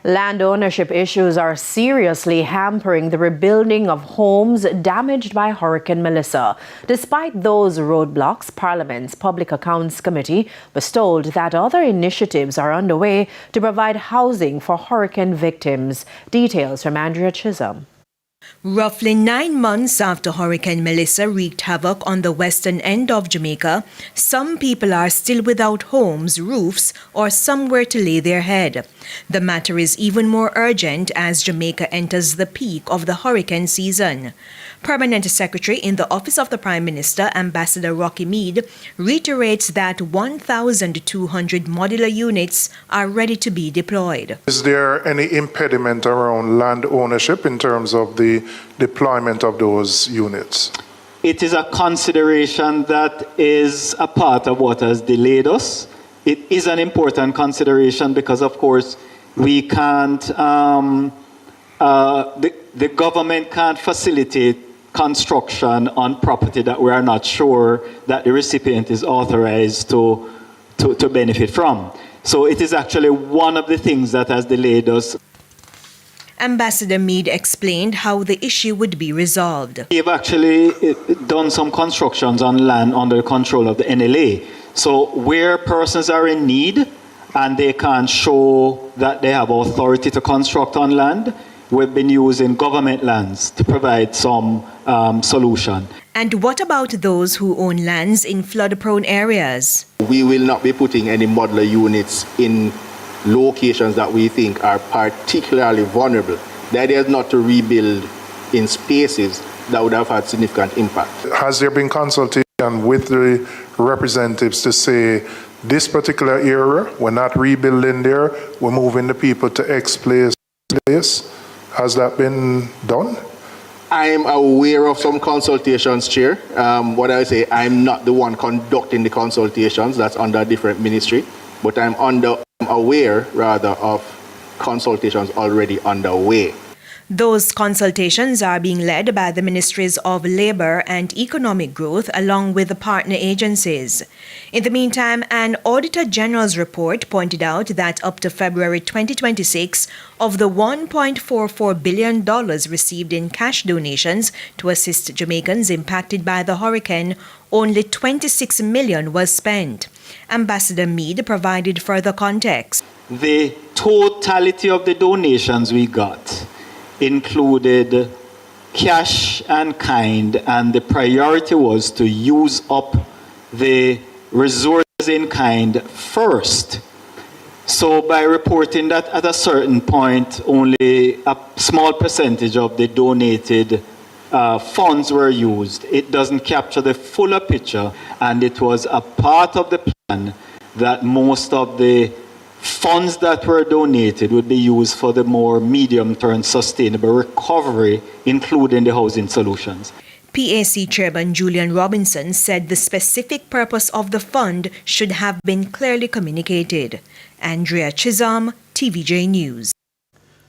Land ownership issues are seriously hampering the rebuilding of homes damaged by Hurricane Melissa. Despite those roadblocks, Parliament's Public Accounts Committee was told that other initiatives are underway to provide housing for hurricane victims. Details from Andrea Chisholm. Roughly 9 months after Hurricane Melissa wreaked havoc on the western end of Jamaica, some people are still without homes, roofs, or somewhere to lay their head. The matter is even more urgent as Jamaica enters the peak of the hurricane season. Permanent Secretary in the Office of the Prime Minister, Ambassador Rocky Mead, reiterates that 1,200 modular units are ready to be deployed. Is there any impediment around land ownership in terms of the deployment of those units? It is a consideration that is a part of what has delayed us. It is an important consideration because, of course, we can't, the government can't facilitate construction on property that we are not sure that the recipient is authorized to benefit from. So it is actually one of the things that has delayed us. Ambassador Mead explained how the issue would be resolved. We have actually done some constructions on land under control of the NLA. So where persons are in need and they can't show that they have authority to construct on land, we've been using government lands to provide some solution. And what about those who own lands in flood-prone areas? We will not be putting any modular units in locations that we think are particularly vulnerable. The idea is not to rebuild in spaces that would have had significant impact. Has there been consultation with the representatives to say this particular area, we're not rebuilding there, we're moving the people to X place? Has that been done? I'm aware of some consultations, Chair. What I say, I'm not the one conducting the consultations. That's under a different ministry. But I'm aware, rather, of consultations already underway. Those consultations are being led by the Ministries of Labour and Economic Growth along with the partner agencies. In the meantime, an Auditor General's report pointed out that up to February 2026, of the $1.44 billion received in cash donations to assist Jamaicans impacted by the hurricane, only $26 million was spent. Ambassador Mead provided further context. The totality of the donations we got included cash and kind, and the priority was to use up the resources in kind first. So by reporting that at a certain point only a small percentage of the donated funds were used, it doesn't capture the fuller picture, and it was a part of the plan that most of the funds that were donated would be used for the more medium-term sustainable recovery, including the housing solutions. PAC Chairman Julian Robinson said the specific purpose of the fund should have been clearly communicated. Andrea Chisholm, TVJ News.